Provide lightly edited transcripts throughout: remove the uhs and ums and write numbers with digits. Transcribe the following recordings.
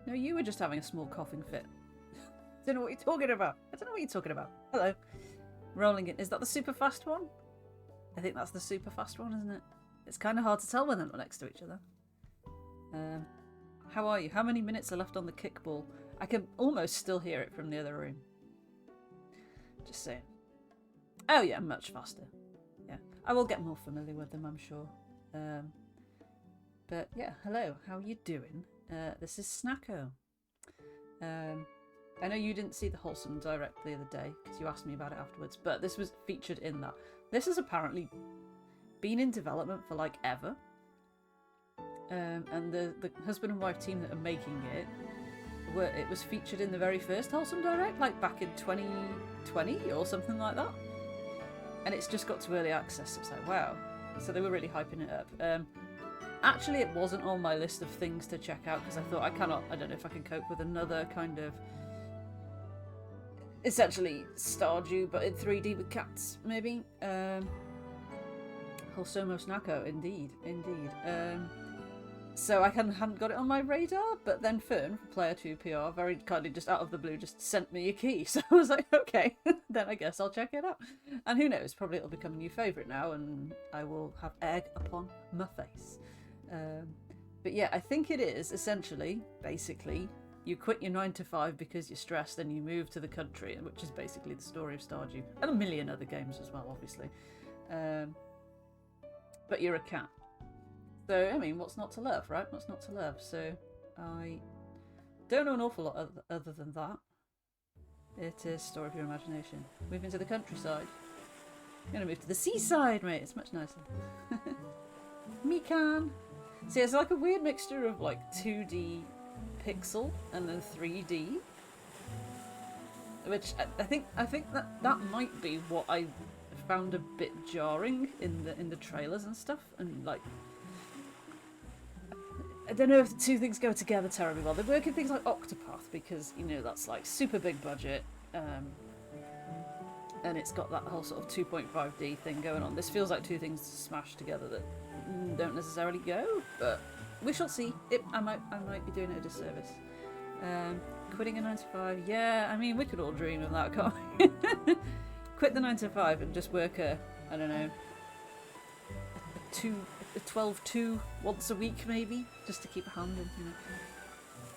No, you were just having a small coughing fit. Don't know what you're talking about. I don't know what you're talking about. Hello. Rolling it. Is that the super fast one? I think that's the super fast one, isn't it? It's kind of hard to tell when they're not next to each other. How are you? How many minutes are left on the kickball? I can almost still hear it from the other room. Just saying. Oh yeah, much faster. Yeah, I will get more familiar with them, I'm sure. But yeah, hello. How are you doing? This is Snacko. I know you didn't see the Wholesome Direct the other day because you asked me about it afterwards, but this was featured in that. This has apparently been in development for like ever. And the husband and wife team that are making it, it was featured in the very first Wholesome Direct, like back in 2020 or something like that. And it's just got to early access. It's like, wow. So they were really hyping it up. Actually, it wasn't on my list of things to check out because I thought I don't know if I can cope with another kind of essentially Stardew but in 3D with cats, maybe. Wholesome Snacko, indeed. So I hadn't got it on my radar, but then Fern from Player 2 PR very kindly just out of the blue just sent me a key. So I was like, okay, then I guess I'll check it out. And who knows, probably it'll become a new favourite now and I will have egg upon my face. But yeah, I think it is essentially, basically, you quit your 9 to 5 because you're stressed and you move to the country, which is basically the story of Stardew. And a million other games as well, obviously. But you're a cat. So, I mean, what's not to love, right? What's not to love? So, I don't know an awful lot other than that. It is Story of Your Imagination. Moving to the countryside. I'm going to move to the seaside, mate. It's much nicer. Mikan. See, it's like a weird mixture of like 2D pixel and then 3D. Which I think that might be what I found a bit jarring in the trailers and stuff. And like, I don't know if the two things go together terribly well. They work in things like Octopath because, you know, that's like super big budget. And it's got that whole sort of 2.5D thing going on. This feels like two things smashed together that don't necessarily go, but we shall see. I might be doing it a disservice. Quitting a 9 to 5. Yeah, I mean, we could all dream of that, can't we? Quit the 9 to 5 and just work a 12-2 once a week, maybe, just to keep a hand in, you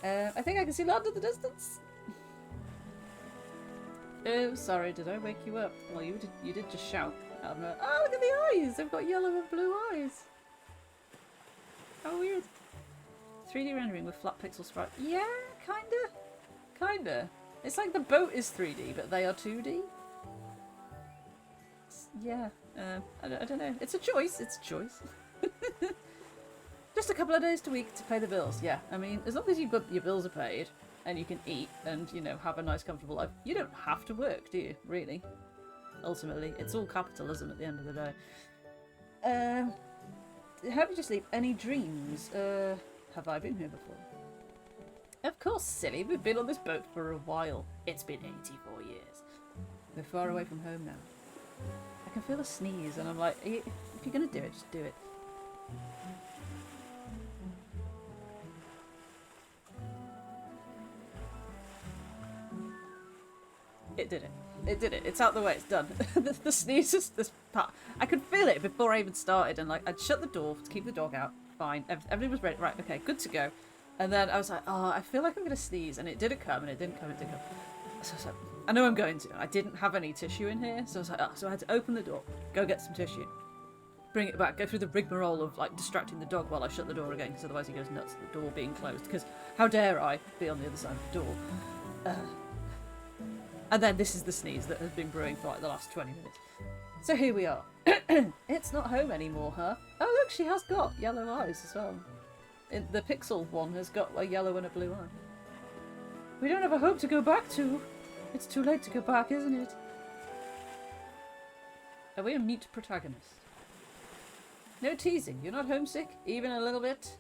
know. I think I can see land in the distance. Oh, sorry, did I wake you up? Well, you did just shout. Oh, look at the eyes! They've got yellow and blue eyes. How weird. 3D rendering with flat pixel sprite. Yeah, kinda. It's like the boat is 3D, but they are 2D. Yeah, I don't know. It's a choice. Just a couple of days a week to pay the bills. Yeah, I mean, as long as you've got your bills are paid and you can eat and, you know, have a nice, comfortable life, you don't have to work, do you? Really? Ultimately, it's all capitalism at the end of the day. How did you sleep? Any dreams? Have I been here before? Of course, silly. We've been on this boat for a while. It's been 84 years. We're far away from home now. I can feel a sneeze and I'm like, if you're going to do it, just do it. It did it. It's out the way. It's done. the sneeze is this part. I could feel it before I even started, and like I'd shut the door to keep the dog out. Fine. Everything was ready. Right. Okay. Good to go. And then I was like, oh, I feel like I'm gonna sneeze, and it didn't come, and it didn't come. So I was like, I know I'm going to. I didn't have any tissue in here, so I was like, oh. So I had to open the door, go get some tissue, bring it back, go through the rigmarole of like distracting the dog while I shut the door again, because otherwise he goes nuts. The door being closed. Because how dare I be on the other side of the door? And then this is the sneeze that has been brewing for like the last 20 minutes. So here we are. It's not home anymore, huh? Oh look, she has got yellow eyes as well. The pixel one has got a yellow and a blue eye. We don't have a home to go back to. It's too late to go back, isn't it? Are we a mute protagonist? No teasing. You're not homesick? Even a little bit?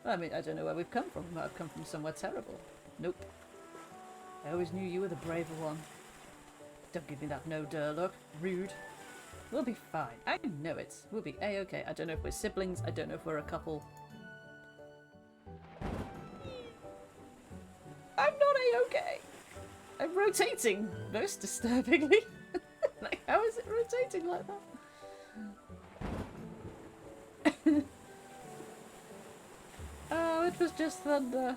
I mean, I don't know where we've come from. We might have come from somewhere terrible. Nope. I always knew you were the braver one. Don't give me that no-duh look. Rude. We'll be fine. I know it. We'll be A-okay. I don't know if we're siblings. I don't know if we're a couple. rotating most disturbingly. Like, how is it rotating like that? Oh, it was just thunder.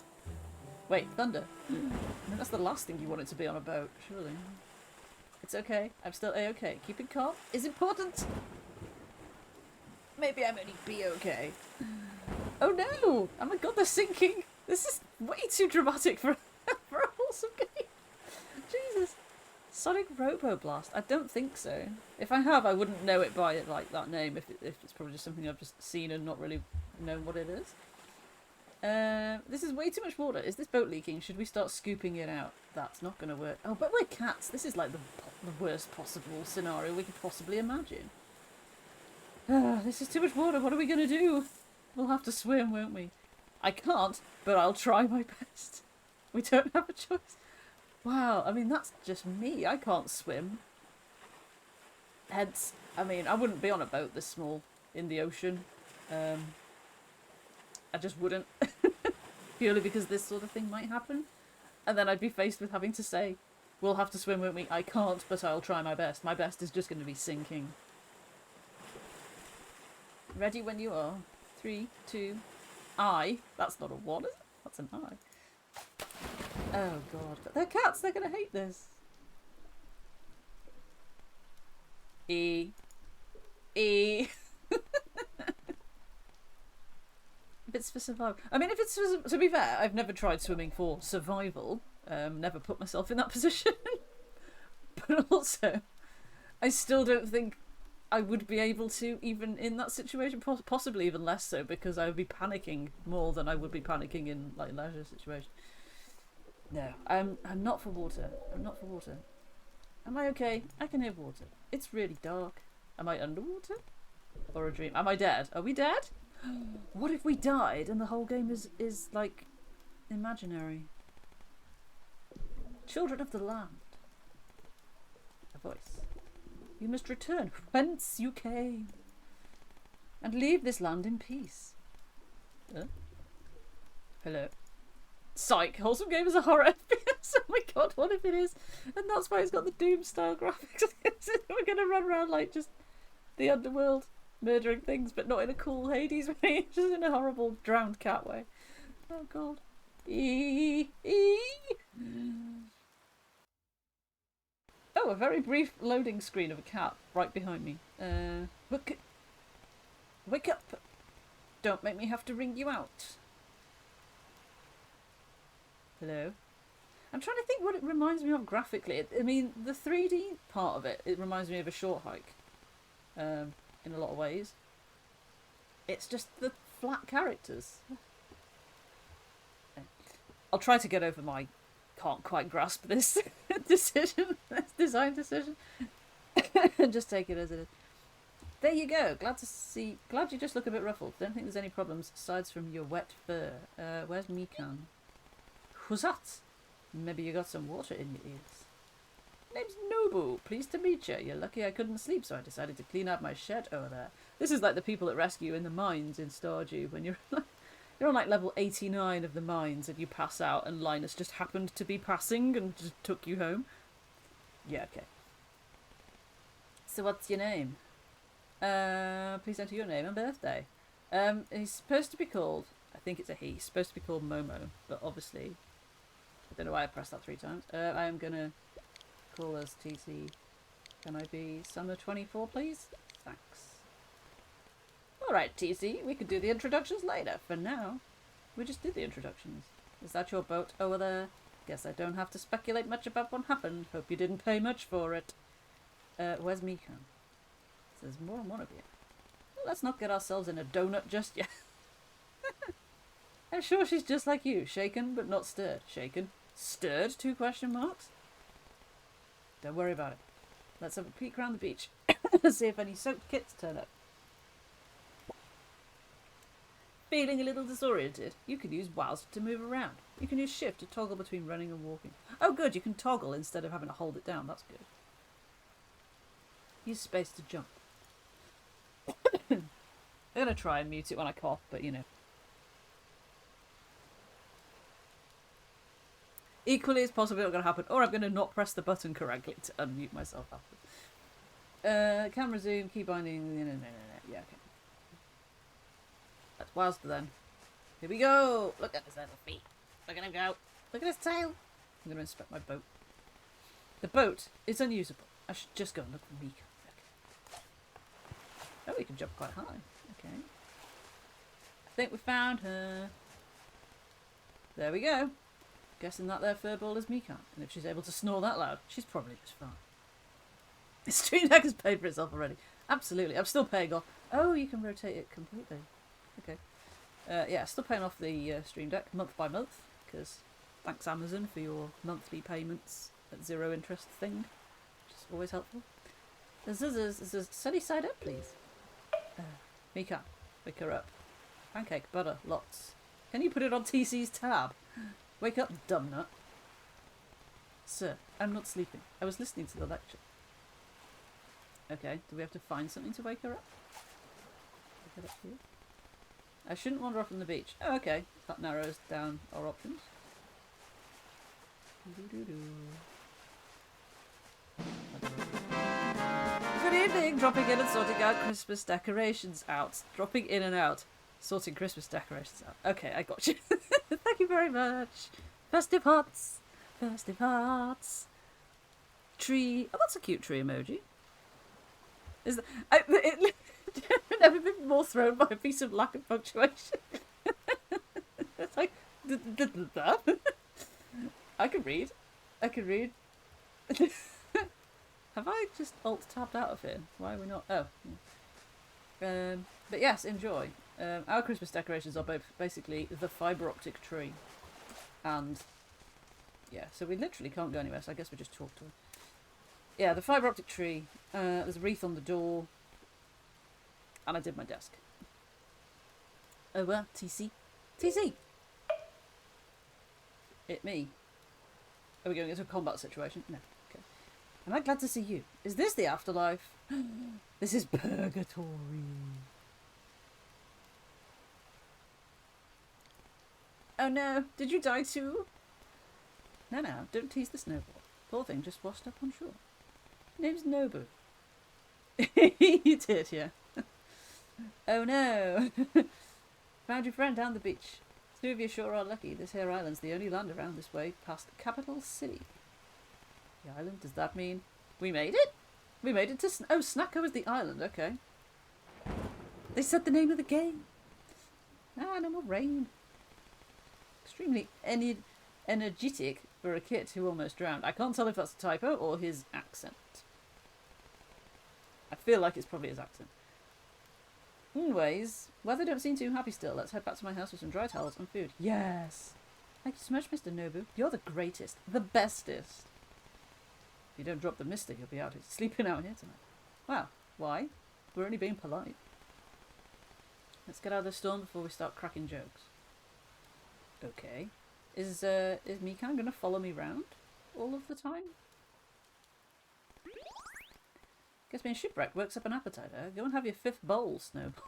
Wait, thunder? I mean, that's the last thing you want it to be on a boat, surely. It's okay. I'm still A-okay. Keeping calm is important. Maybe I'm only B-okay. Oh no! Oh my god, they're sinking! This is way too dramatic for, for a wholesome game. Jesus. Sonic Robo-Blast? I don't think so. If I have, I wouldn't know it by like that name, if it's probably just something I've just seen and not really known what it is. This is way too much water. Is this boat leaking? Should we start scooping it out? That's not going to work. Oh, but we're cats. This is like the worst possible scenario we could possibly imagine. This is too much water. What are we going to do? We'll have to swim, won't we? I can't, but I'll try my best. We don't have a choice. Wow, I mean, that's just me. I can't swim. Hence, I mean, I wouldn't be on a boat this small in the ocean. I just wouldn't. Purely because this sort of thing might happen. And then I'd be faced with having to say, we'll have to swim, won't we? I can't, but I'll try my best. My best is just going to be sinking. Ready when you are. 3, 2, I. That's not a 1, is it? That's an I. Oh god. But they're cats, they're going to hate this. E. E. If it's for survival. I mean, if it's for, to be fair, I've never tried swimming for survival. Never put myself in that position. But also, I still don't think I would be able to, even in that situation, possibly even less so, because I would be panicking more than I would be panicking in like leisure situation. No, I'm not for water. I'm not for water. Am I okay? I can hear water. It's really dark. Am I underwater? Or a dream? Am I dead? Are we dead? What if we died and the whole game is like imaginary? Children of the land. A voice. You must return whence you came and leave this land in peace. Hello. Psych. Wholesome game is a horror FPS. Oh my god, what if it is? And that's why it's got the Doom style graphics. We're gonna run around like just the underworld, murdering things, but not in a cool Hades way, just in a horrible drowned cat way. Oh god. Oh, a very brief loading screen of a cat right behind me. Wake up! Don't make me have to ring you out. Hello? I'm trying to think what it reminds me of graphically. I mean, the 3D part of it, it reminds me of a short hike. In a lot of ways. It's just the flat characters. I'll try to get over my can't quite grasp this decision, this design decision, and just take it as it is. There you go. Glad you just look a bit ruffled. Don't think there's any problems aside from your wet fur. Where's Mikan? Who's that? Maybe you got some water in your ears. Name's Nobu. Pleased to meet you. You're lucky I couldn't sleep, so I decided to clean out my shed over there. This is like the people that rescue in the mines in Stardew when you're you're on like level 89 of the mines and you pass out and Linus just happened to be passing and just took you home. Yeah, okay. So what's your name? Please enter your name and birthday. He's supposed to be called, I think it's a he, he's supposed to be called Momo, but obviously, I don't know why I pressed that 3 times. I am gonna call us TC. Can I be Summer 24, please? Thanks. Alright, TC, we could do the introductions later. For now, we just did the introductions. Is that your boat over there? Guess I don't have to speculate much about what happened. Hope you didn't pay much for it. Where's Mikan? There's more than one of you. Well, let's not get ourselves in a donut just yet. I'm sure she's just like you. Shaken, but not stirred. Shaken? Stirred? 2 question marks? Don't worry about it. Let's have a peek around the beach. See if any soaked kits turn up. Feeling a little disoriented? You can use WASD to move around. You can use shift to toggle between running and walking. Oh good, you can toggle instead of having to hold it down. That's good. Use space to jump. I'm going to try and mute it when I cough, but you know. Equally, it's possibly not going to happen, or I'm going to not press the button correctly to unmute myself after. Camera zoom, key binding. No. Yeah, okay. That's whilst then. Here we go. Look at his little feet. Look at him go. Look at his tail. I'm going to inspect my boat. The boat is unusable. I should just go and look for Mika. Okay. Oh, we can jump quite high. Okay. I think we found her. There we go. Guessing that there furball is Mika. And if she's able to snore that loud, she's probably just fine. The Stream Deck has paid for itself already. Absolutely. I'm still paying off. Oh, you can rotate it completely. Okay. Yeah, still paying off the Stream Deck month by month. Because thanks Amazon for your monthly payments at 0 interest thing. Which is always helpful. There's a sunny side up, please. Mika, wake her up. Pancake, butter, lots. Can you put it on TC's tab? Wake up, dumb nut. Sir, I'm not sleeping. I was listening to the lecture. Okay, do we have to find something to wake her up? Get up here. I shouldn't wander off on the beach. Oh, okay. That narrows down our options. Good evening! Dropping in and sorting out Christmas decorations out. Dropping in and out. Sorting Christmas decorations out. Okay, I got you. Thank you very much. Festive hearts. Festive hearts. Tree. Oh, that's a cute tree emoji. Is that, it I've never been more thrown by a piece of lack of punctuation. It's like, I can read. I can read. Have I just alt-tabbed out of here? Why are we not? Oh. Yeah. But yes, enjoy. Our Christmas decorations are both basically the fibre optic tree. And, yeah, so we literally can't go anywhere, so I guess we just talk to her. Yeah, the fibre optic tree. There's a wreath on the door. And I did my desk. Oh, well, TC. TC! It me. Are we going into a combat situation? No. Okay. Am I glad to see you? Is this the afterlife? This is purgatory. Oh no, did you die too? No, don't tease the snowball. Poor thing just washed up on shore. Name's Nobu. You did, yeah. Oh no. Found your friend down the beach. Two of you sure are lucky. This here island's the only land around this way past the capital city. The island, does that mean we made it? We made it to oh, Snacko is the island, okay. They said the name of the game. Ah, no more rain. Extremely energetic for a kid who almost drowned. I can't tell if that's a typo or his accent. I feel like it's probably his accent. Anyways, weather don't seem too happy still. Let's head back to my house with some dry towels and food. Yes! Thank you so much, Mr. Nobu. You're the greatest. The bestest. If you don't drop the mister, you'll be out here sleeping out here tonight. Wow. Why? We're only being polite. Let's get out of the storm before we start cracking jokes. Okay. Is Mika gonna follow me round all of the time? Guess being shipwrecked works up an appetite, eh? Go and have your 5th bowl, Snowball.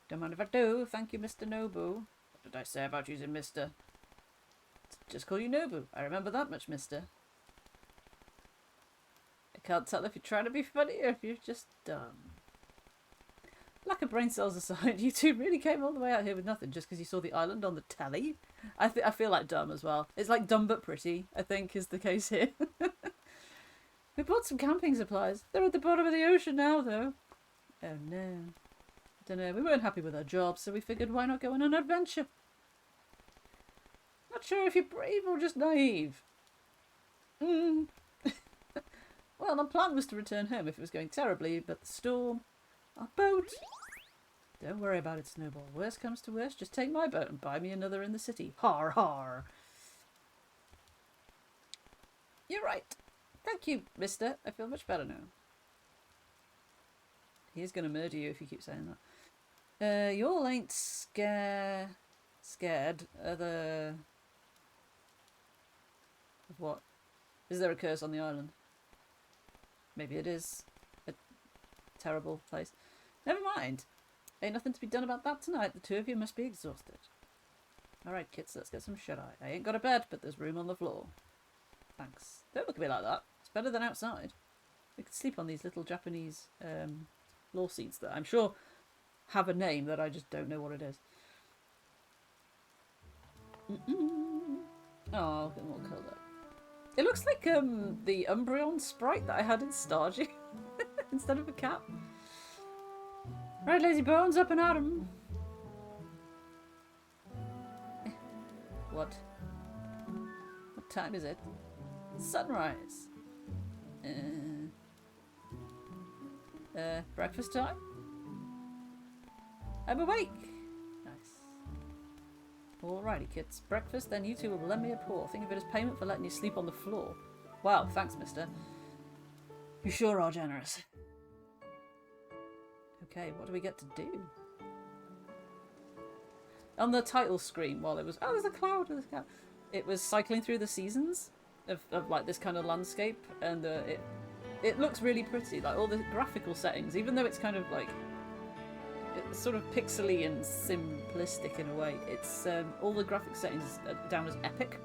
Don't mind if I do. Thank you, Mr. Nobu. What did I say about using Mr.? Just call you Nobu. I remember that much, Mr. I can't tell if you're trying to be funny or if you're just dumb. Lack of brain cells aside, you two really came all the way out here with nothing just because you saw the island on the telly? I feel like dumb as well. It's like dumb but pretty, I think, is the case here. We bought some camping supplies. They're at the bottom of the ocean now, though. Oh, no. Don't know. We weren't happy with our job, so we figured why not go on an adventure? Not sure if you're brave or just naive. Well, our plan was to return home if it was going terribly, but the storm... Our boat... Don't worry about it, Snowball. Worst comes to worst, just take my boat and buy me another in the city. Har har. You're right. Thank you, mister. I feel much better now. He's going to murder you if you keep saying that. You all ain't scared of the... Of what? Is there a curse on the island? Maybe it is a terrible place. Never mind. Ain't nothing to be done about that tonight. The two of you must be exhausted. Alright, kids, let's get some shut-eye. I ain't got a bed, but there's room on the floor. Thanks. Don't look at me like that. It's better than outside. We could sleep on these little Japanese floor seats that I'm sure have a name that I just don't know what it is. Oh, look at them all curled up. It looks like the Umbreon sprite that I had in Stardew instead of a cat. Right, lazy bones, up and at 'em. What? What time is it? Sunrise. Breakfast time? I'm awake. Nice. Alrighty, kids. Breakfast, then you two will lend me a paw. Think of it as payment for letting you sleep on the floor. Wow, thanks, mister. You sure are generous. Okay, what do we get to do? On the title screen, while it was... Oh, there's a cloud. There's a cloud. It was cycling through the seasons of like this kind of landscape, and it looks really pretty. Like all the graphical settings, even though it's kind of like it's sort of pixely and simplistic in a way. It's all the graphic settings are down as epic.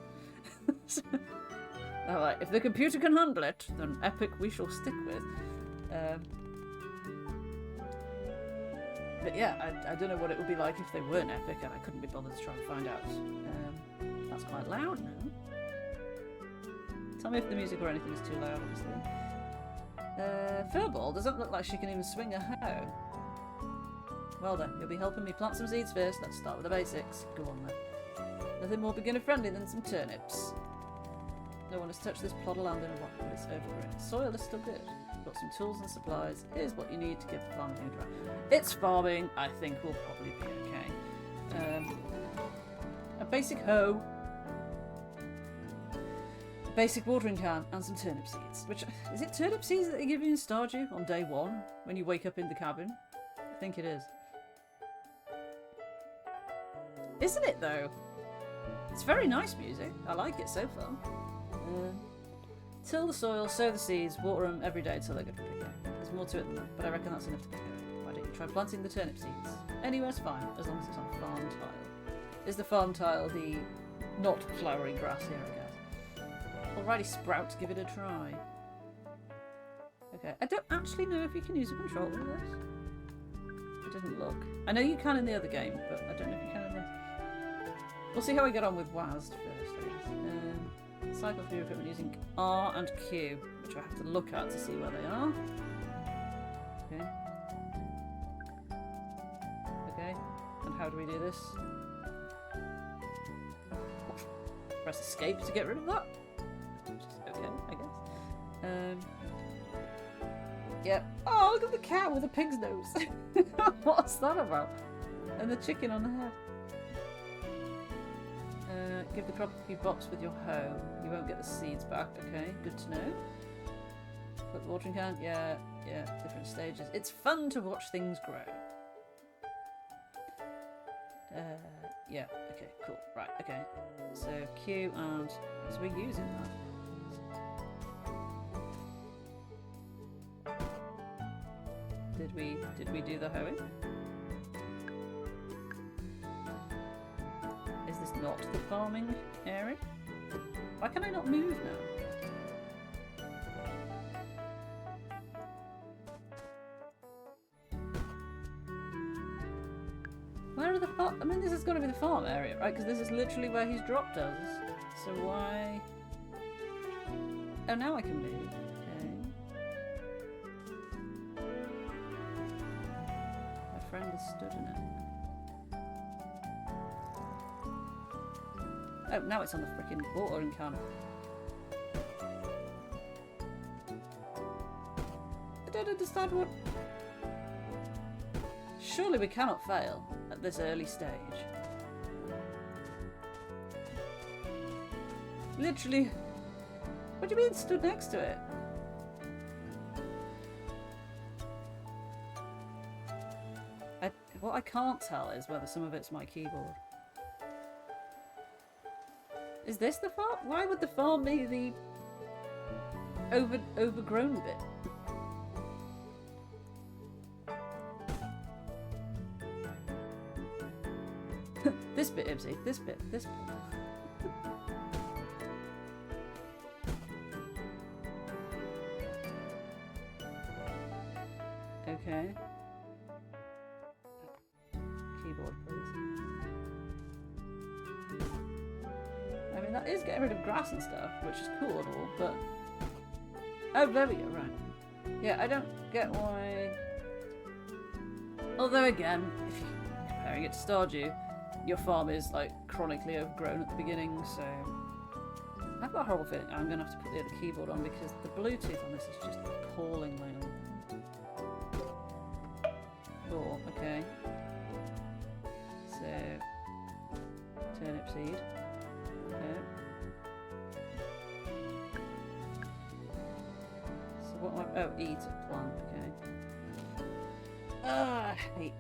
Alright, if the computer can handle it, then epic we shall stick with. But yeah, I don't know what it would be like if they weren't epic, and I couldn't be bothered to try and find out. That's quite loud now. Tell me if the music or anything is too loud, obviously. Furball doesn't look like she can even swing a hoe. Well then, you'll be helping me plant some seeds first. Let's start with the basics. Go on then. Nothing more beginner friendly than some turnips. No one has touched this plot of land in a while, but it's overgrown. Soil is still good. Got some tools and supplies. Here's what you need to get the farming thing right. It's farming. I think we'll probably be okay. A basic hoe, a basic watering can, and some turnip seeds. Which is it? Turnip seeds that they give you in Stardew on day 1 when you wake up in the cabin? I think it is. Isn't it though? It's very nice music. I like it so far. Till the soil, sow the seeds, water them every day until they're good for picking. There's more to it than that, but I reckon that's enough to pick up. Why don't you try planting the turnip seeds? Anywhere's fine, as long as it's on farm tile. Is the farm tile the not flowering grass here, I guess? Alrighty, Sprout, give it a try. Okay, I don't actually know if you can use a controller with this. I didn't look. I know you can in the other game, but I don't know if you can in this. We'll see how we get on with WASD first, I guess. Cycle through equipment using R and Q, which I have to look at to see where they are. Okay. Okay. And how do we do this? Press escape to get rid of that. Okay, I guess. Yeah. Oh, look at the cow with a pig's nose. What's that about? And the chicken on the head. Give the crop a few bops with your hoe. You won't get the seeds back. Okay, good to know. Put the watering can. Yeah, different stages. It's fun to watch things grow. Yeah, okay, cool. Right, okay. So Q and... So we're using that. Did we do the hoeing? Is this not the farming area? Why can I not move now? Where are the farm? I mean, this has got to be the farm area, right? Because this is literally where he's dropped us. So why? Oh, now I can move. Okay. My friend is stood in it. Oh, now it's on the frickin' watering can. I don't understand what... Surely we cannot fail at this early stage. Literally... What do you mean stood next to it? What I can't tell is whether some of it's my keyboard. Is this the farm? Why would the farm be the overgrown bit? This bit, Ibsy. This bit. This bit. Okay. Keyboard, please. I mean, that is getting rid of grass and stuff, which is cool and all, but... Oh, there we go, right. Yeah, I don't get why... Although, again, if you're comparing it to Stardew, your farm is, like, chronically overgrown at the beginning, so... I've got a horrible feeling I'm going to have to put the other keyboard on because the Bluetooth on this is just appallingly loud. Cool, okay. So, turnip seed. Okay. So what am I... Oh, eat a plant, okay. I hate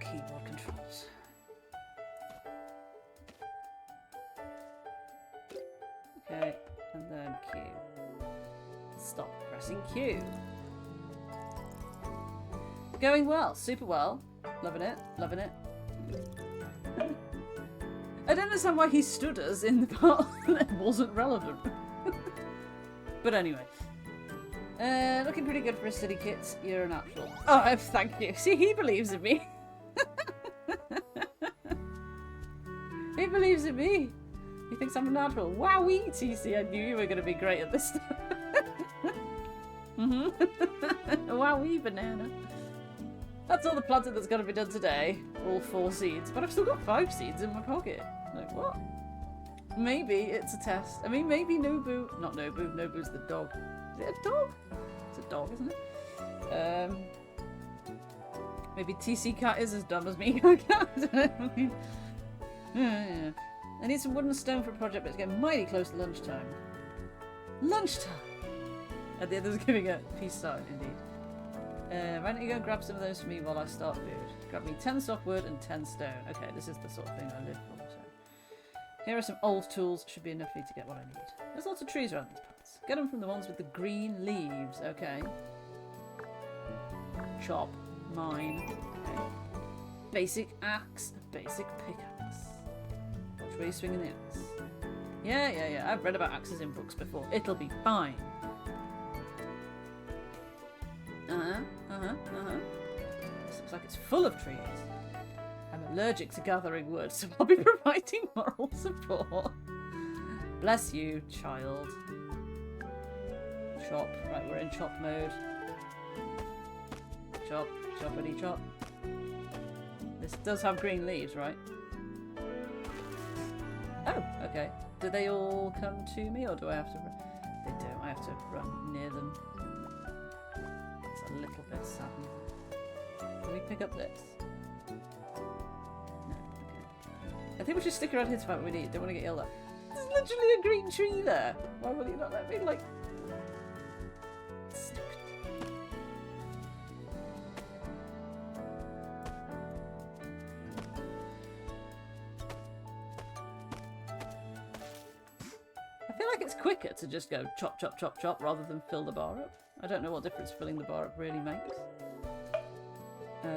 keyboard controls. Okay, and then Q. Stop pressing Q. Going well, super well. Loving it, loving it. I don't understand why he stood us in the part that wasn't relevant. But anyway. Looking pretty good for a city kit. You're a natural. Oh, thank you. See, he believes in me. He believes in me. He thinks I'm a natural. Wowee, TC, I knew you were going to be great at this stuff. Wowee, banana. That's all the planting that's got to be done today. All 4 seeds. But I've still got 5 seeds in my pocket. Like, what? Maybe it's a test. I mean, maybe Nobu... Not Nobu. Nobu's the dog. Is it a dog? It's a dog, isn't it? Maybe TC Cat is as dumb as me. I mean, yeah. I need some wood and stone for a project, but it's getting mighty close to lunchtime. Lunchtime! And the other's giving a peace sign, indeed. Why don't you go and grab some of those for me while I start food? Grab me 10 softwood and 10 stone. Okay, this is the sort of thing I live for. So. Here are some old tools. Should be enough for you to get what I need. There's lots of trees around these parts. Get them from the ones with the green leaves. Okay. Chop. Mine. Okay. Basic axe. Basic pickaxe. Which way are you swinging the axe? Yeah. I've read about axes in books before. It'll be fine. This looks like it's full of trees. I'm allergic to gathering wood, so I'll be providing moral support. Bless you, child. Chop. Right, we're in chop mode. Chop. Choppity chop. This does have green leaves, right? Oh, okay. Do they all come to me, or do I have to... They don't. I have to run near them. It's a little bit sad. Can we pick up this? No. Okay. I think we should stick around here to find what we need. Don't want to get yelled at. There's literally a green tree there. Why will you not let me, like... Stupid. I feel like it's quicker to just go chop, chop, chop, chop rather than fill the bar up. I don't know what difference filling the bar up really makes. But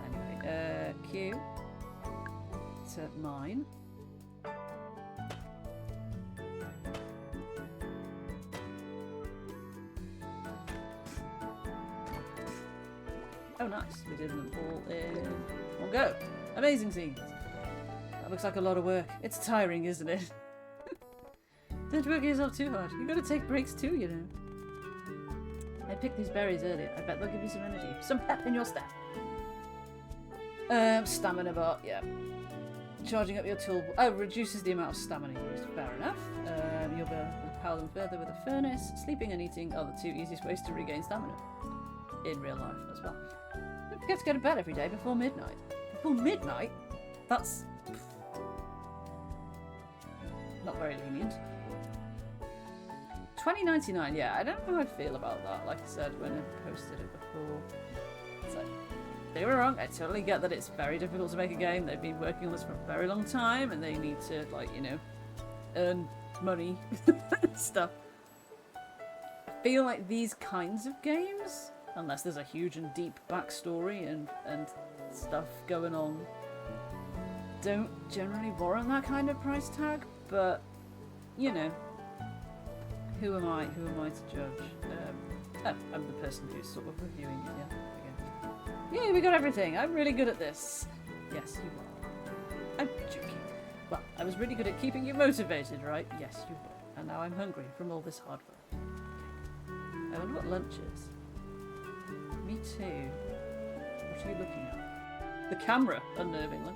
anyway, Q to mine. Oh, nice. We did them all in one go. Amazing scenes. That looks like a lot of work. It's tiring, isn't it? Don't work yourself too hard. You've got to take breaks too, you know. I picked these berries earlier. I bet they'll give you some energy. Some pep in your step. Stamina bar, yeah. Charging up your tool. Oh, reduces the amount of stamina used. Fair enough. You'll be able to power them further with a furnace. Sleeping and eating are the 2 easiest ways to regain stamina. In real life as well. Don't forget to go to bed every day before midnight. Before midnight? That's... not very lenient. $20.99, yeah, I don't know how I feel about that, like I said when I posted it before. It's like, they were wrong, I totally get that it's very difficult to make a game, they've been working on this for a very long time, and they need to, like, you know, earn money and stuff. I feel like these kinds of games, unless there's a huge and deep backstory and stuff going on, don't generally warrant that kind of price tag, but, you know, who am I? Who am I to judge? I'm the person who's sort of reviewing it, yeah. Yeah, we got everything. I'm really good at this. Yes, you are. I'm joking. Well, I was really good at keeping you motivated, right? Yes, you were. And now I'm hungry from all this hard work. I wonder what lunch is. Me too. What are you looking at? The camera, unnervingly.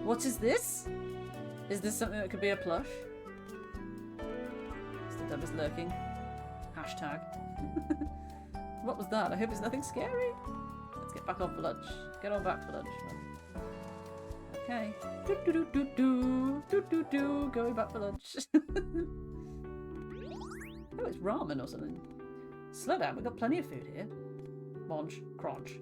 What is this? Is this something that could be a plush? It's the dumbest lurking. Hashtag. What was that? I hope it's nothing scary. Let's get back on for lunch. Get on back for lunch. Okay. Do. Going back for lunch. Oh, it's ramen or something. Slow down, we've got plenty of food here. Munch, crunch.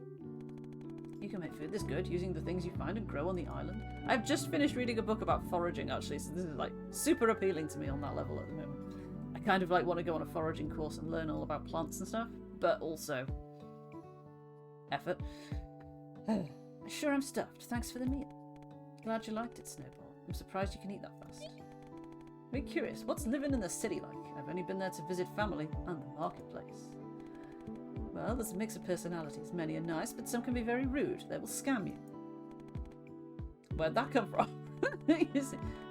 You can make food this good using the things you find and grow on the island. I've just finished reading a book about foraging, actually, so this is like super appealing to me on that level at the moment. I kind of like want to go on a foraging course and learn all about plants and stuff, but also effort. Sure, I'm stuffed. Thanks for the meal. Glad you liked it, Snowball. I'm surprised you can eat that fast. I'm curious, what's living in the city like? I've only been there to visit family and the marketplace. Well, there's a mix of personalities. Many are nice, but some can be very rude. They will scam you. Where'd that come from?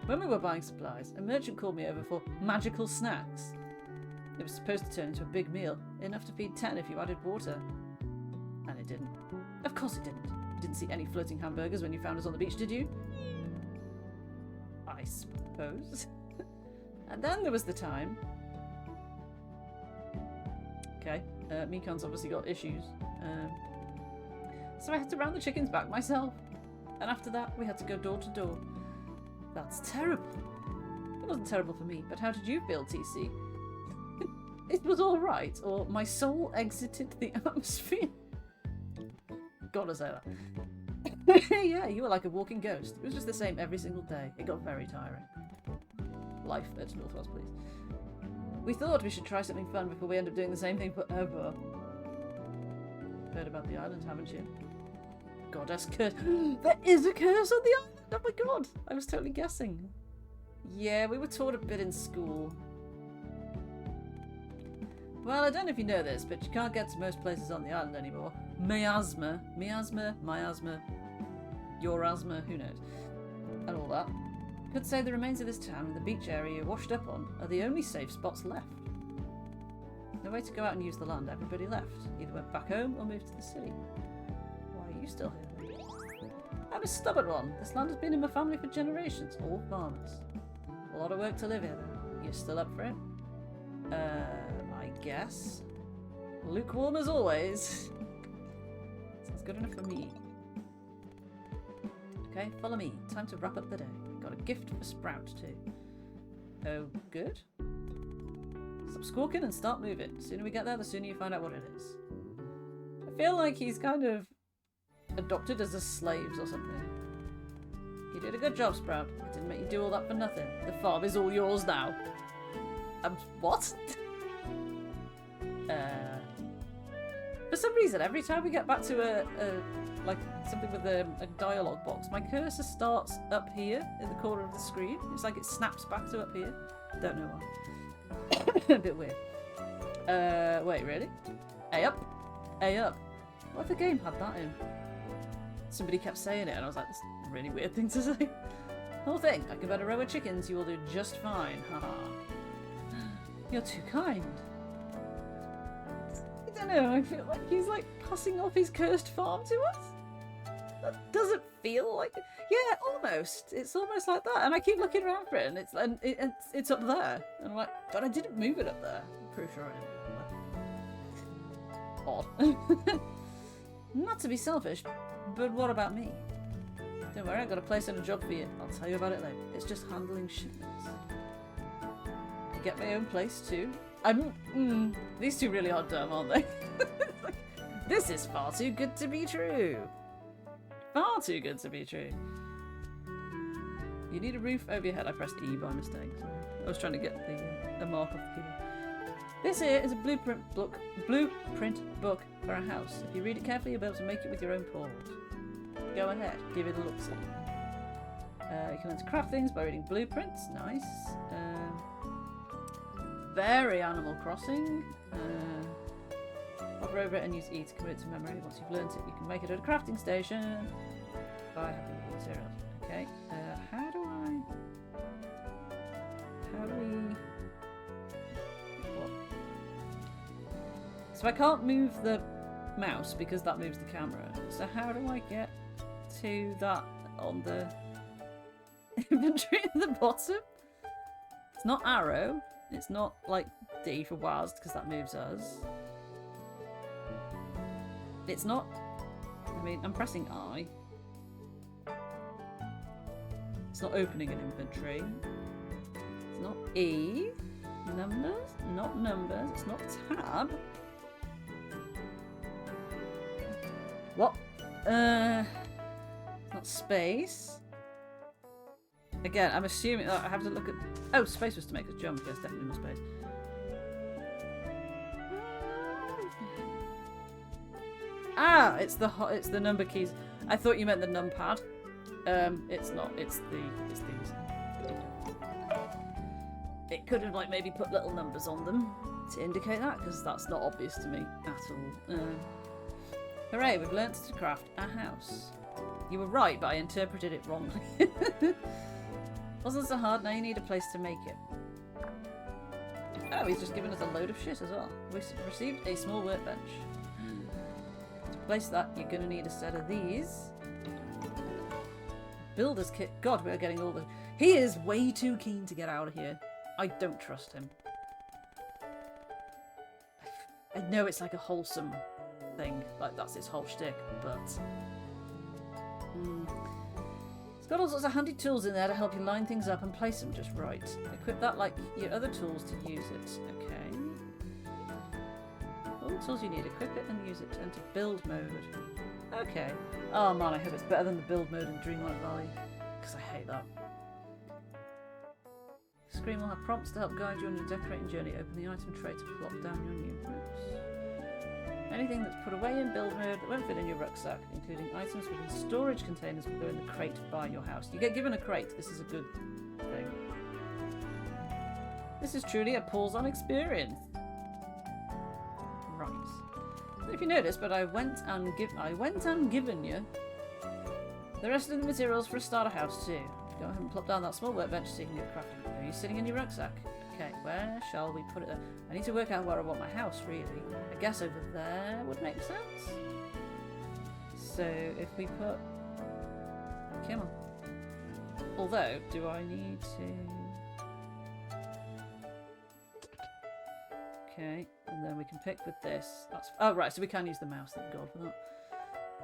When we were buying supplies, a merchant called me over for magical snacks. It was supposed to turn into a big meal, enough to feed 10 if you added water. And it didn't. Of course it didn't. You didn't see any floating hamburgers when you found us on the beach, did you? I suppose. And then there was the time... Okay, Mikan's obviously got issues. So I had to round the chickens back myself. And after that, we had to go door to door. That's terrible. It wasn't terrible for me, but how did you feel, TC? It was alright, or my soul exited the atmosphere. Gotta say that. Yeah, you were like a walking ghost. It was just the same every single day. It got very tiring. Life at Northwest, please. We thought we should try something fun before we end up doing the same thing forever. Heard about the island, haven't you? Goddess curse. There is a curse on the island! Oh my god! I was totally guessing. Yeah, we were taught a bit in school. Well, I don't know if you know this, but you can't get to most places on the island anymore. Miasma, your asthma, who knows? And all that. Could say the remains of this town and the beach area you're washed up on are the only safe spots left. No way to go out and use the land. Everybody left. Either went back home or moved to the city. Why are you still here? I'm a stubborn one. This land has been in my family for generations. All farmers. A lot of work to live here though. You still up for it? I guess. Lukewarm as always. Sounds good enough for me. Okay, follow me. Time to wrap up the day. Got a gift for Sprout too. Oh, good. Stop squawking and start moving. The sooner we get there, the sooner you find out what it is. I feel like he's kind of adopted as a slaves or something. You did a good job, Sprout. I didn't make you do all that for nothing. The farm is all yours now. What? For some reason, every time we get back to like something with a dialogue box, my cursor starts up here in the corner of the screen. It's like it snaps back to up here. Don't know why. A bit weird. Wait, really? A up? A up. What if the game had that in? Somebody kept saying it and I was like, that's a really weird thing to say. Whole thing, like about a row of chickens, you will do just fine. Haha. You're too kind. I don't know, I feel like he's like passing off his cursed farm to us. That doesn't feel like it. Yeah, almost. It's almost like that. And I keep looking around for it and it's up there. And I'm like, but I didn't move it up there. I'm pretty sure I didn't move it up there. Odd. Not to be selfish, but what about me? Don't worry, I've got a place and a job for you. I'll tell you about it later. It's just handling shipments. I get my own place too. These two really are dumb, aren't they? This is far too good to be true. Far too good to be true. You need a roof over your head. I pressed E by mistake. Sorry. I was trying to get the mark off the keyboard. This here is a blueprint book for a house. If you read it carefully, you'll be able to make it with your own paws. Go ahead, give it a look-see. You can learn to craft things by reading blueprints. Nice. Very Animal Crossing. Hover over it and use E to commit to memory. Once you've learned it, you can make it at a crafting station by having the materials. Okay. How do we... What? So I can't move the mouse because that moves the camera. So how do I get to that on the inventory at the bottom? It's not arrow. It's not like D for WASD because that moves us. It's not... I mean, I'm pressing I. It's not opening an inventory. It's not E. Numbers? Not numbers. It's not tab. What? It's not space. Again, I'm assuming that I have to look at... Oh, space was to make us jump. Yes, definitely not space. Ah, it's the number keys. I thought you meant the numpad. It's not. It's these. It could have like maybe put little numbers on them to indicate that, because that's not obvious to me at all. Hooray! We've learnt to craft a house. You were right, but I interpreted it wrongly. Wasn't so hard. Now you need a place to make it. Oh, he's just given us a load of shit as well. We received a small workbench. To place that, you're going to need a set of these. Builder's kit. God, we're getting all the... He is way too keen to get out of here. I don't trust him. I know it's like a wholesome thing. Like, that's his whole shtick, but... It's got all sorts of handy tools in there to help you line things up and place them just right. Equip that like your other tools to use it. Okay. All the tools you need. Equip it and use it to enter build mode. Okay. Oh man, I hope it's better than the build mode in Dreamlight Valley. Because I hate that. Screen will have prompts to help guide you on your decorating journey. Open the item tray to plop down your new bricks. Anything that's put away in build mode that won't fit in your rucksack, including items within storage containers, will go in the crate by your house. You get given a crate. This is a good thing. This is truly a pause-on experience. Right. So if you notice, but I went and given you the rest of the materials for a starter house too. Go ahead and plop down that small workbench so you can get crafting. Are you sitting in your rucksack? Okay, where shall we put it? I need to work out where I want my house, really. I guess over there would make sense. So if we put... Come on. Although, do I need to... Okay, and then we can pick with this. That's... Oh, right, so we can use the mouse, thank God for that.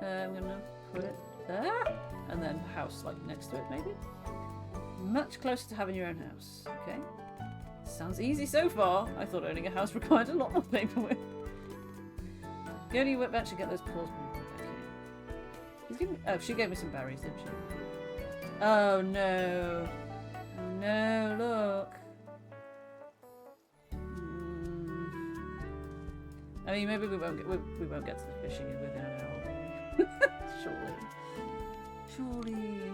I'm going to put it there. And then house, like, next to it, maybe? Much closer to having your own house. Okay. Sounds easy so far. I thought owning a house required a lot more paperwork. Go to your workbench and get those paws. Okay. He's giving me... Oh, she gave me some berries, didn't she? Oh no. Oh no, look. I mean, maybe we won't get to the fishing within an hour. Surely.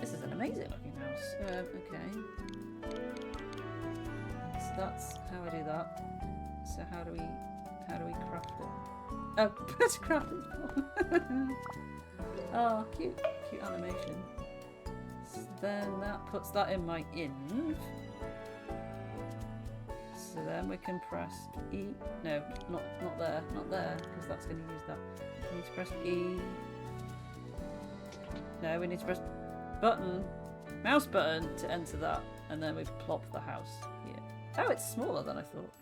This is an amazing looking house. Okay. So that's how I do that. So how do we craft it? Oh, let's craft it. Oh, cute animation. So then that puts that in my inv. So then we can press E. No, not there, because that's going to use that. We need to press E. No, we need to press button, mouse button to enter that, and then we plop the house here. Oh, it's smaller than I thought.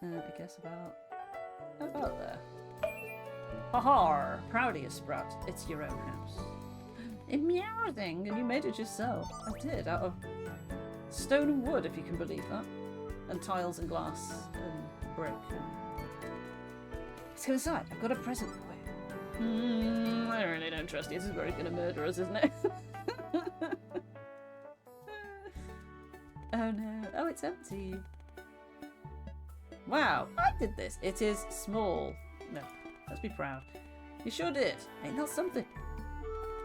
I guess about there. Haha! Proud of you, Sprout. It's your own house. Amusing, and you made it yourself. I did, out of stone and wood, if you can believe that, and tiles and glass and brick. Let's go inside. I've got a present for you. I really don't trust you. This is where he's going to murder us, isn't it? Oh no. Oh, it's empty. Wow, I did this. It is small. No, let's be proud. You sure did. Ain't that something?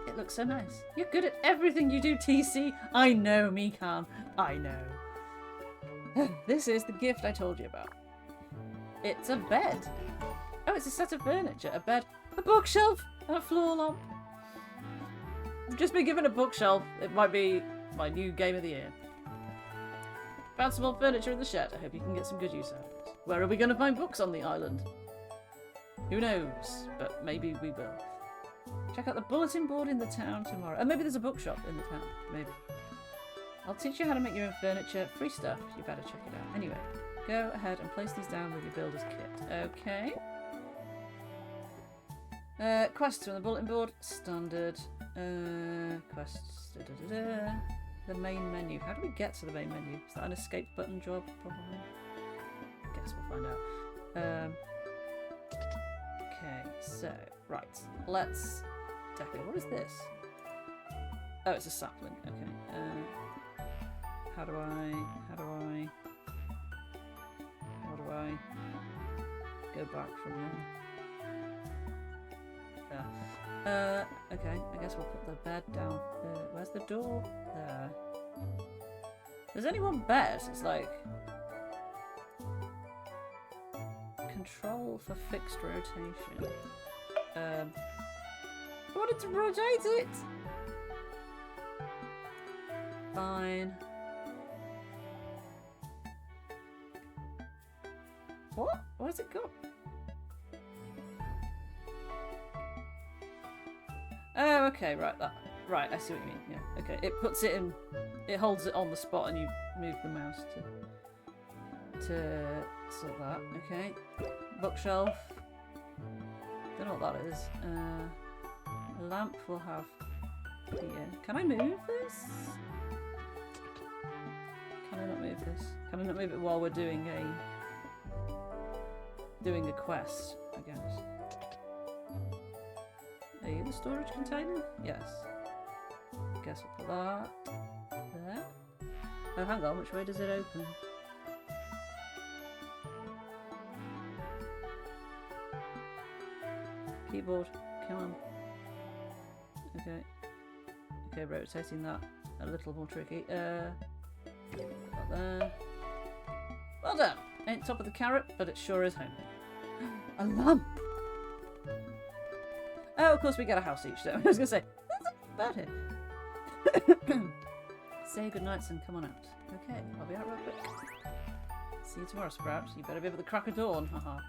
It looks so nice. You're good at everything you do, TC. I know, Mikan. I know. This is the gift I told you about. It's a bed. Oh, it's a set of furniture. A bed, a bookshelf, and a floor lamp. I've just been given a bookshelf. It might be my new game of the year. Found some old furniture in the shed. I hope you can get some good use out of it. Where are we going to find books on the island? Who knows? But maybe we will. Check out the bulletin board in the town tomorrow. And maybe there's a bookshop in the town. Maybe. I'll teach you how to make your own furniture. Free stuff. You better check it out. Anyway, go ahead and place these down with your builder's kit. Okay. Quests from the bulletin board. Standard. Quests. The main menu. How do we get to the main menu? Is that an escape button job? Probably. Guess we'll find out. Okay, so, right. Let's decorate. What is this? Oh, it's a sapling. Okay. How do I go back from there? Okay, I guess we'll put the bed down. Where's the door? There. There's only one bed. It's like control for fixed rotation. I wanted to rotate it. Fine. What? What has it got? Oh, okay, right, that. Right, I see what you mean. Yeah, okay. It puts it in. It holds it on the spot, and you move the mouse to sort that. Okay. Bookshelf. Don't know what that is. A lamp we'll have here. Can I move this? Can I not move this? Can I not move it while we're doing a quest? I guess. Are you the storage container? Yes. Guess we'll put that there. Oh, hang on. Which way does it open? Keyboard, come on. Okay. Okay, rotating that a little more tricky. Not there. Well done! Ain't top of the carrot, but it sure is homely. A lamp! Oh, of course we get a house each, so I was gonna say, there's a bird here. Say goodnight and come on out. Okay, I'll be out real quick. See you tomorrow, Sprout. You better be able to crack a dawn, haha.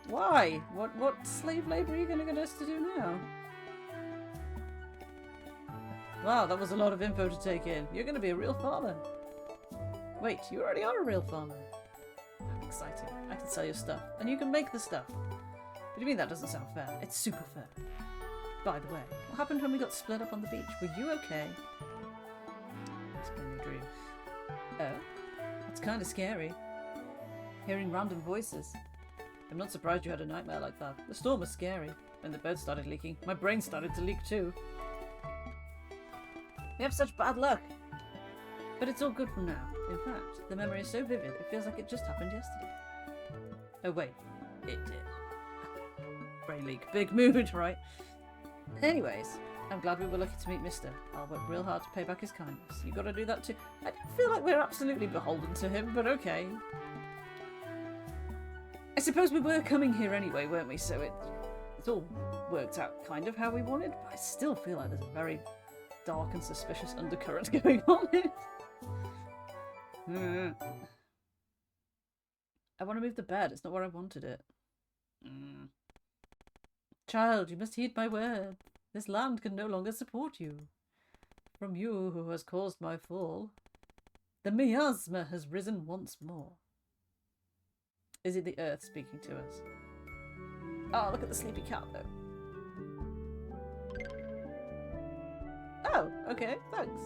Why? What slave labour are you going to get us to do now? Wow, that was a lot of info to take in. You're going to be a real farmer. Wait, you already are a real farmer. Exciting. I can sell your stuff. And you can make the stuff. What do you mean that doesn't sound fair? It's super fair. By the way, what happened when we got split up on the beach? Were you okay? Explain your dream. Oh, that's kind of scary. Hearing random voices. I'm not surprised you had a nightmare like that. The storm was scary. When the boat started leaking, my brain started to leak too. We have such bad luck. But it's all good from now. In fact, the memory is so vivid, it feels like it just happened yesterday. Oh wait, it did. Brain leak. Big mood, right? Anyways, I'm glad we were lucky to meet Mister. I'll work real hard to pay back his kindness. You gotta do that too. I don't feel like we're absolutely beholden to him, but okay. I suppose we were coming here anyway, weren't we? So it's all worked out kind of how we wanted, but I still feel like there's a very dark and suspicious undercurrent going on here. I want to move the bed. It's not where I wanted it. Child, you must heed my word. This land can no longer support you. From you who has caused my fall, the miasma has risen once more. Is it the earth speaking to us? Oh, look at the sleepy cat, though. Oh, okay, thanks.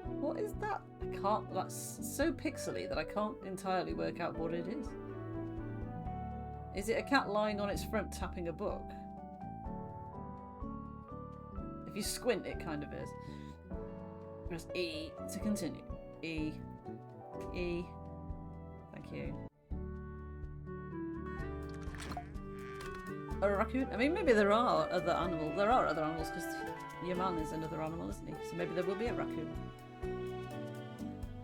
What is that? I can't... That's so pixely that I can't entirely work out what it is. Is it a cat lying on its front tapping a book? If you squint, it kind of is. Press E to continue. E. E. Thank you. a raccoon? I mean, maybe there are other animals. There are other animals because your man is another animal, isn't he? So maybe there will be a raccoon.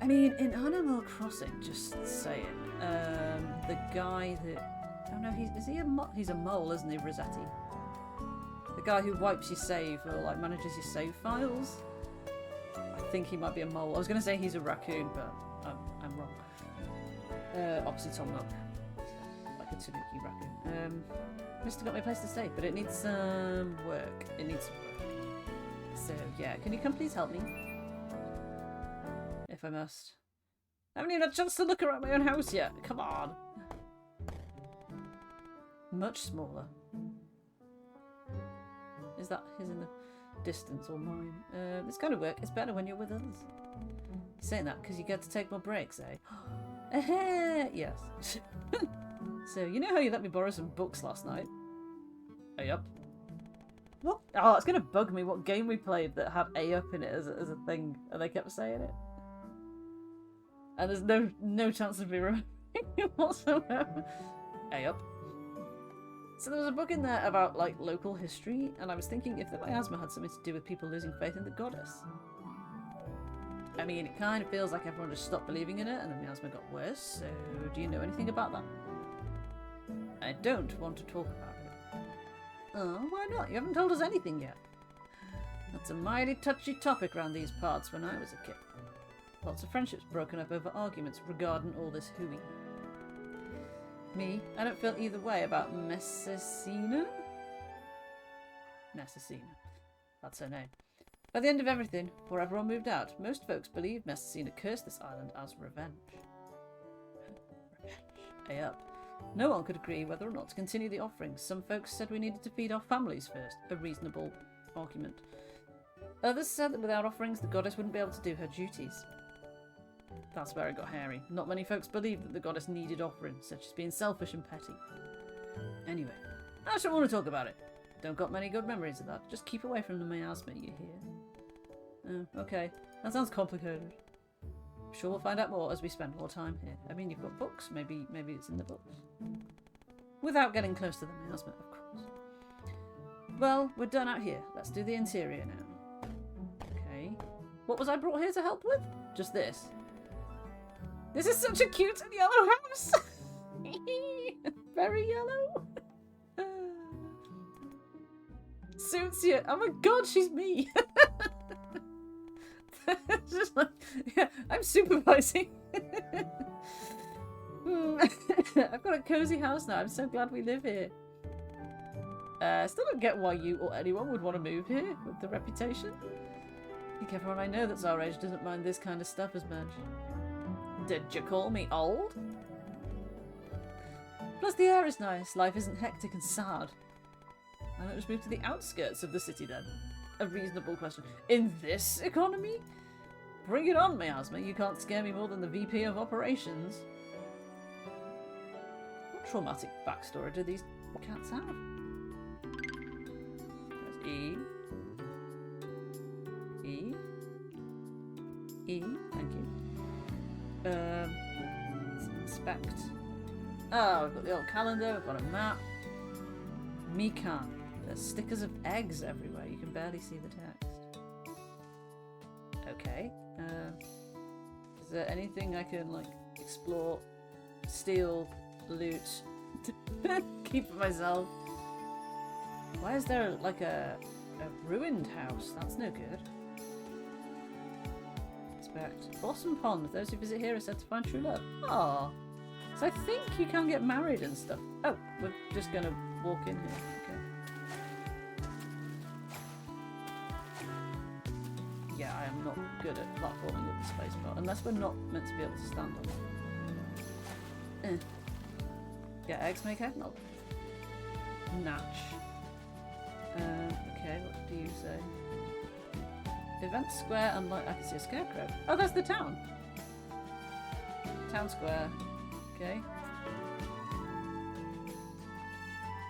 I mean, in Animal Crossing, just saying, the guy that... Oh no, he's a mole, isn't he, Rossetti? The guy who wipes your save or like manages your save files. I think he might be a mole. I was going to say he's a raccoon, but I'm wrong. Obviously Tom Nook. Like a Tanuki raccoon. Mr. got me a place to stay, but it needs some work. It needs some work. So yeah, can you come please help me? If I must. I haven't even had a chance to look around my own house yet. Come on. Much smaller. Is that his in the distance or mine? This kind of work is better when you're with others. You're saying that because you get to take more breaks, eh? Yes. So, you know how you let me borrow some books last night? A up. What? Oh, it's going to bug me what game we played that had A up in it as a thing, and they kept saying it. And there's no chance of me remembering it whatsoever. A up. So there was a book in there about, like, local history, and I was thinking if the miasma had something to do with people losing faith in the goddess. I mean, it kind of feels like everyone just stopped believing in it, and the miasma got worse, so do you know anything about that? I don't want to talk about it. Oh, why not? You haven't told us anything yet. That's a mighty touchy topic around these parts when I was a kid. Lots of friendships broken up over arguments regarding all this hooey. Me, I don't feel either way about Messicina? Messicina. That's her name. By the end of everything, before everyone moved out, most folks believed Messicina cursed this island as revenge. Hey up. No one could agree whether or not to continue the offerings. Some folks said we needed to feed our families first, a reasonable argument. Others said that without offerings, the goddess wouldn't be able to do her duties. That's where it got hairy. Not many folks believed that the goddess needed offerings, such as being selfish and petty. Anyway, I just don't want to talk about it. Don't got many good memories of that. Just keep away from the miasma, you hear? Oh, okay. That sounds complicated. I'm sure we'll find out more as we spend more time here. I mean, you've got books. Maybe it's in the books. Without getting close to the miasma, of course. Well, we're done out here. Let's do the interior now. Okay. What was I brought here to help with? Just this. This is such a cute and yellow house! Very yellow. Suits you. Oh my god, she's me! Just like, yeah, I'm supervising. I've got a cozy house now. I'm so glad we live here. I still don't get why you or anyone would want to move here with the reputation. I think everyone I know that's our age doesn't mind this kind of stuff as much. Did you call me old? Plus the air is nice. Life isn't hectic and sad. Why not just move to the outskirts of the city then? A reasonable question. In this economy? Bring it on, miasma. You can't scare me more than the VP of operations. What traumatic backstory do these cats have? There's E. E. E. Thank you. Let's inspect. Oh, we've got the old calendar, we've got a map. Mikan. There's stickers of eggs everywhere. You can barely see the text. Okay. Is there anything I can, like, explore, steal, loot, keep for myself? Why is there, like, a ruined house? That's no good. Blossom Pond. Those who visit here are said to find true love. Aww. So I think you can get married and stuff. Oh, we're just gonna walk in here. Okay. Yeah, I am not good at platforming with the space bar, unless we're not meant to be able to stand on it. Yeah, eggs make eggnog. Natch. Okay, what do you say? Event Square and like I can see a scarecrow. Oh, that's the town. Town Square. Okay.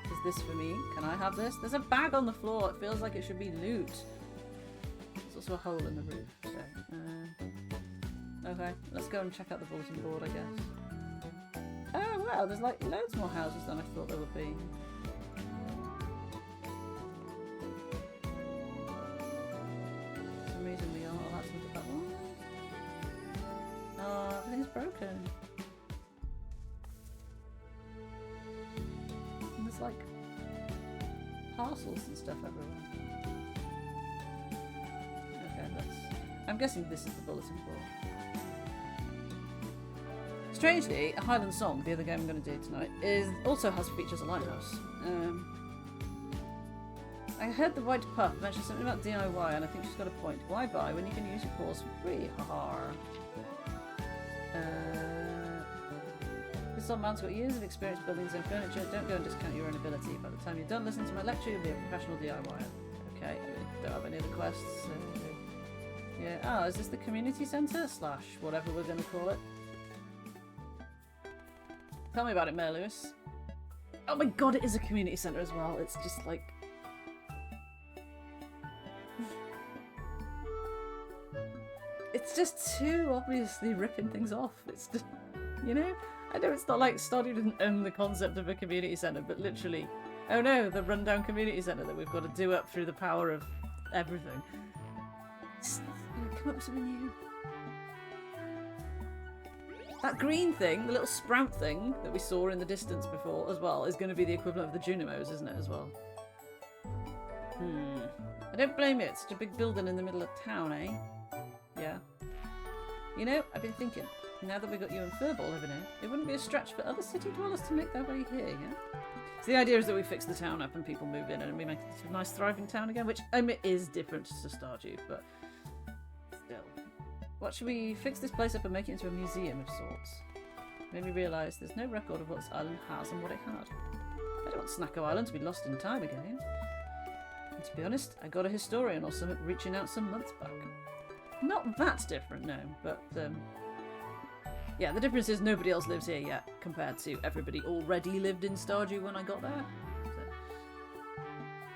Is this for me? Can I have this? There's a bag on the floor. It feels like it should be loot. There's also a hole in the roof. So, okay, let's go and check out the bulletin board, I guess. Oh wow, there's like loads more houses than I thought there would be. broken. And there's like parcels and stuff everywhere. Okay, I'm guessing this is the bulletin board. Strangely, A Highland Song, the other game I'm going to do tonight, also features a lighthouse. I heard the White Puff mention something about DIY, and I think she's got a point. Why buy when you can use your paws for free? Haha. This old man's got years of experience building his own furniture. Don't go and discount your own ability. By the time you're done listening to my lecture, you'll be a professional DIYer. Okay, don't have any other quests. Yeah. Oh, is this the community centre? / whatever we're going to call it. Tell me about it, Mayor Lewis. Oh my god, it is a community centre as well. It's just like... it's just too obviously ripping things off. It's just, you know? I know it's not like Stardew didn't own the concept of a community centre, but literally, oh no, the rundown community centre that we've got to do up through the power of everything. Just, come up with something new. That green thing, the little sprout thing that we saw in the distance before as well, is going to be the equivalent of the Junimos, isn't it, as well? I don't blame you, it's such a big building in the middle of town, eh? Yeah. You know, I've been thinking, now that we've got you and Furball living here, it wouldn't be a stretch for other city dwellers to make their way here, yeah? So the idea is that we fix the town up and people move in and we make it a nice thriving town again, which, I mean, is different to Stardew, but still. What should we fix this place up and make it into a museum of sorts? Made me realise there's no record of what this island has and what it had. I don't want Snacko Island to be lost in time again. And to be honest, I got a historian or something reaching out some months back. Not that different, no, but yeah, the difference is nobody else lives here yet compared to everybody already lived in Stardew when I got there. So.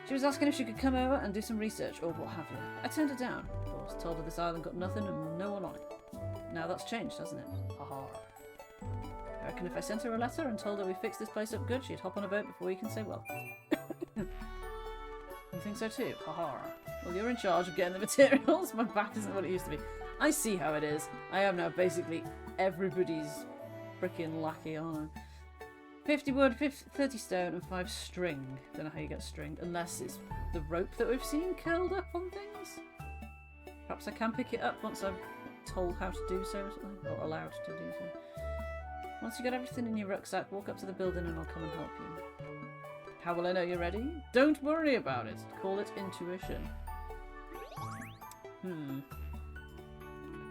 She was asking if she could come over and do some research or what have you. I turned her down. Of course, told her this island got nothing and no one on it. Now that's changed, hasn't it? Haha. I reckon if I sent her a letter and told her we fixed this place up good, she'd hop on a boat before we can say well. You think so too? Haha. Well, you're in charge of getting the materials. My back isn't what it used to be. I see how it is. I am now basically everybody's freaking lackey, aren't I? 50 wood, 30 stone, and 5 string. Don't know how you get string, unless it's the rope that we've seen curled up on things. Perhaps I can pick it up once I'm told how to do so, or something, or allowed to do so. Once you got everything in your rucksack, walk up to the building and I'll come and help you. How will I know you're ready? Don't worry about it. Call it intuition.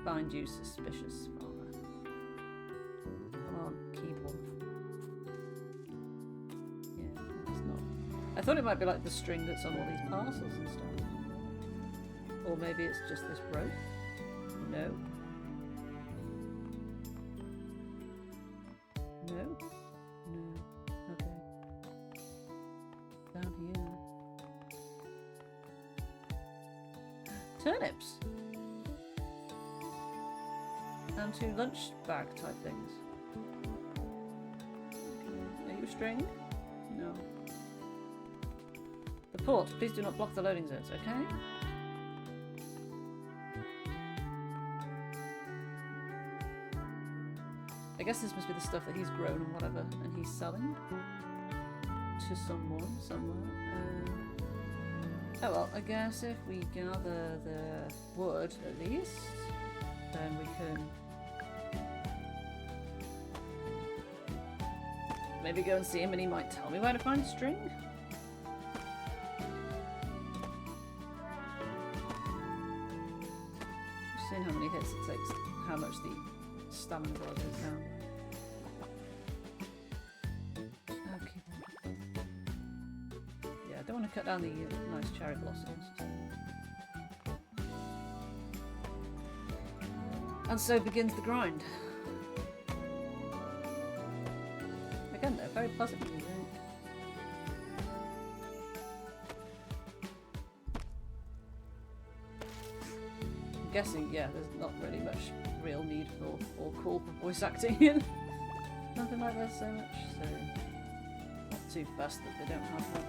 Find you suspicious, father. Come on, keyboard. Yeah, it's not. I thought it might be like the string that's on all these parcels and stuff. Or maybe it's just this rope. No. No? No. Okay. Down here. Turnips! And 2 lunch bag type things. Okay. Are you string? No. The port, please do not block the loading zones, okay? I guess this must be the stuff that he's grown and whatever, and he's selling to someone, somewhere. Oh well, I guess if we gather the wood at least, then we can maybe go and see him and he might tell me where to find string. Just seeing how many hits it takes, how much the stamina bar goes down. Okay. Yeah, I don't want to cut down the nice cherry blossoms. And so begins the grind. Again, they're very pleasant music. I'm guessing, yeah, there's not really much real need for or call for voice acting in nothing like this so much, so not too fussed that they don't have that.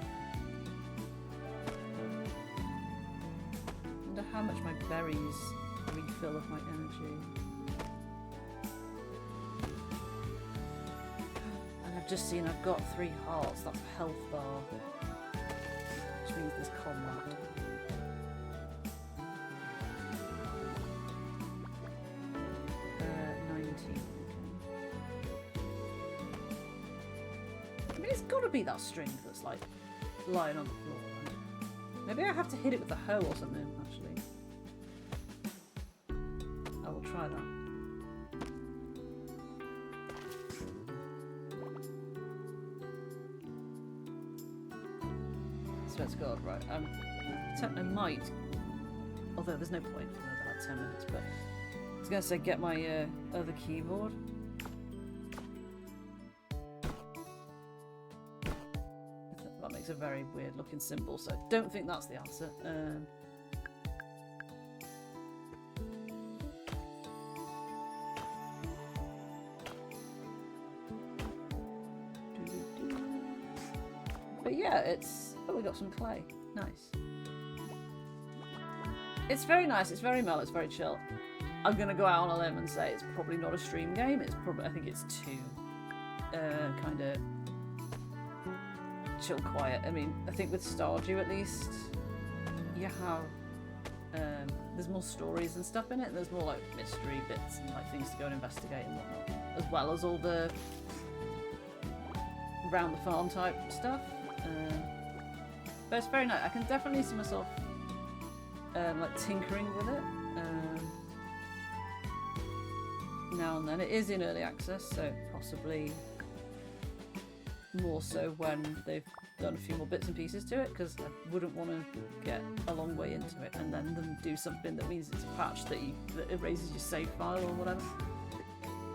I wonder how much my berries refill of my energy. just seen I've got 3 hearts. That's a health bar. Which means there's combat. 19. I mean, it's got to be that string that's like lying on the floor. Right? Maybe I have to hit it with a hoe or something, actually. I will try that. Swear to God, right. I might, although there's no point for about 10 minutes, but I was going to say get my other keyboard. That makes a very weird looking symbol, so I don't think that's the answer. But yeah, it's... Oh, we got some clay. Nice. It's very nice, it's very mellow, it's very chill. I'm gonna go out on a limb and say it's probably not a stream game. It's probably, I think it's too kind of chill, quiet. I mean, I think with Stardew at least, you have there's more stories and stuff in it. There's more like mystery bits and like things to go and investigate and whatnot, as well as all the round the farm type stuff. But it's very nice. I can definitely see myself like tinkering with it now and then. It is in early access, so possibly more so when they've done a few more bits and pieces to it, because I wouldn't want to get a long way into it and then them do something that means it's a patch that erases your save file or whatever.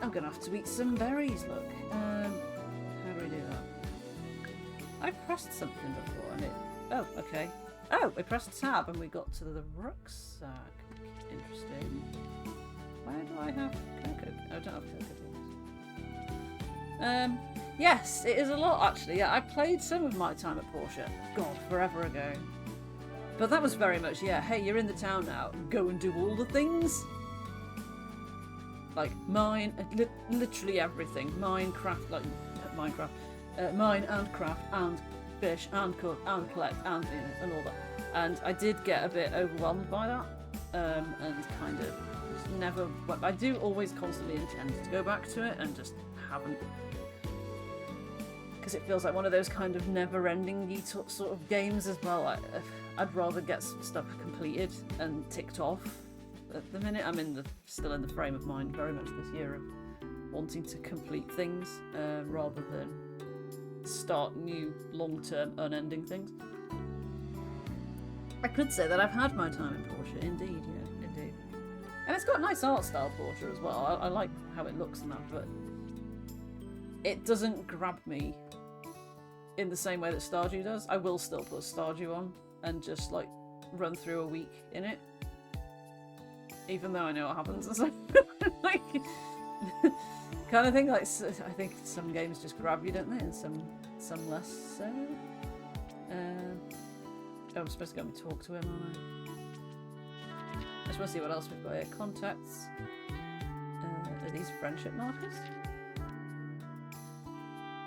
I'm gonna have to eat some berries. Look, how do we do that? I pressed something before and it... Oh, okay. Oh, we pressed tab and we got to the rucksack. Interesting. Where do I have cocoa? Oh, I don't have cocoa beans. Yes, it is a lot actually. Yeah, I played some of my time at Portia. God, forever ago. But that was very much, yeah, hey, you're in the town now. Go and do all the things. Like mine, literally everything. Minecraft, like Minecraft. Mine and craft and fish and cook and collect and all that. And I did get a bit overwhelmed by that, and kind of just never. I do always constantly intend to go back to it and just haven't, because it feels like one of those kind of never-ending sort of games as well. I'd rather get stuff completed and ticked off. At the minute, I'm still in the frame of mind very much this year of wanting to complete things rather than start new long-term unending things. I could say that I've had my time in Portia, indeed, yeah, indeed. And it's got a nice art style, Portia, as well. I like how it looks and that, but it doesn't grab me in the same way that Stardew does. I will still put Stardew on and just like run through a week in it, even though I know what happens. It's like kind of thing. Like I think some games just grab you, don't they, and some less so. Oh, I'm supposed to go and talk to him, aren't I? I just want to see what else we've got here. Contacts. Are these friendship markers?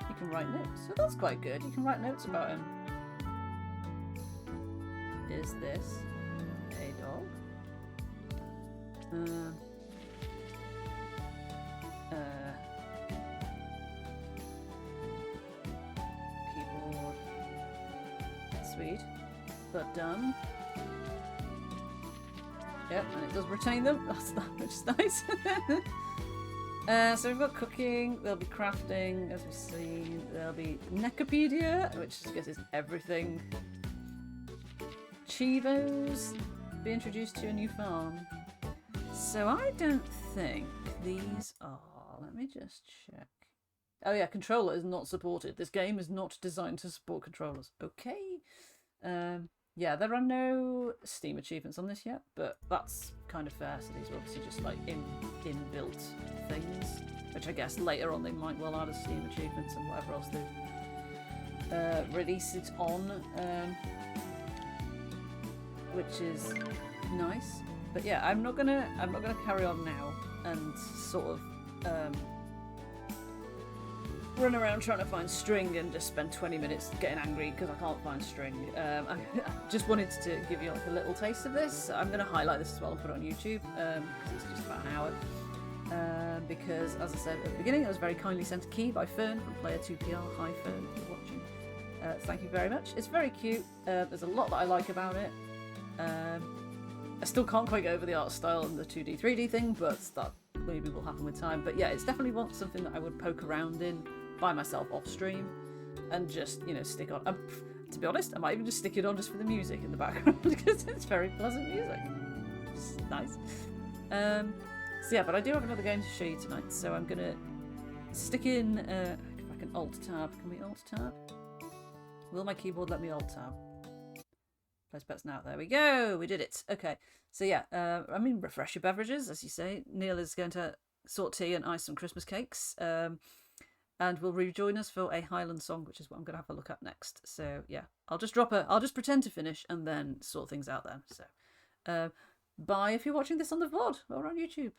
You can write notes. So that's quite good. You can write notes about him. Is this a dog? Keyboard. Sweet. But done. Yep, and it does retain them. That's that, which is nice. So we've got cooking, there'll be crafting, as we've seen, there'll be Necopedia, which I guess is everything. Chivos, be introduced to a new farm. So I don't think these are, let me just check. Oh yeah, controller is not supported. This game is not designed to support controllers. Okay. Yeah, there are no Steam achievements on this yet, but that's kind of fair. So these are obviously just like inbuilt things, which I guess later on they might well add as Steam achievements and whatever else they release it on, which is nice. But yeah, I'm not gonna carry on now and sort of run around trying to find string and just spend 20 minutes getting angry because I can't find string. I just wanted to give you like a little taste of this. I'm going to highlight this as well and put it on YouTube because it's just about an hour. Because, as I said at the beginning, I was very kindly sent a key by Fern from Player2PR. Hi Fern, if you're watching. Thank you very much. It's very cute. There's a lot that I like about it. I still can't quite get over the art style and the 2D, 3D thing, but that maybe will happen with time. But yeah, it's definitely something that I would poke around in by myself off stream and just, you know, stick on. To be honest, I might even just stick it on just for the music in the background because it's very pleasant music. It's nice. So yeah, but I do have another game to show you tonight, so I'm going to stick in, if I can alt-tab. Can we alt-tab? Will my keyboard let me alt-tab? Place bets now. There we go. We did it. Okay. So yeah, I mean, refresh your beverages, as you say. Neil is going to sort tea and ice some Christmas cakes. And will rejoin us for a Highland song, which is what I'm going to have a look at next. So yeah, I'll just pretend to finish and then sort things out then. So bye if you're watching this on the VOD or on YouTube.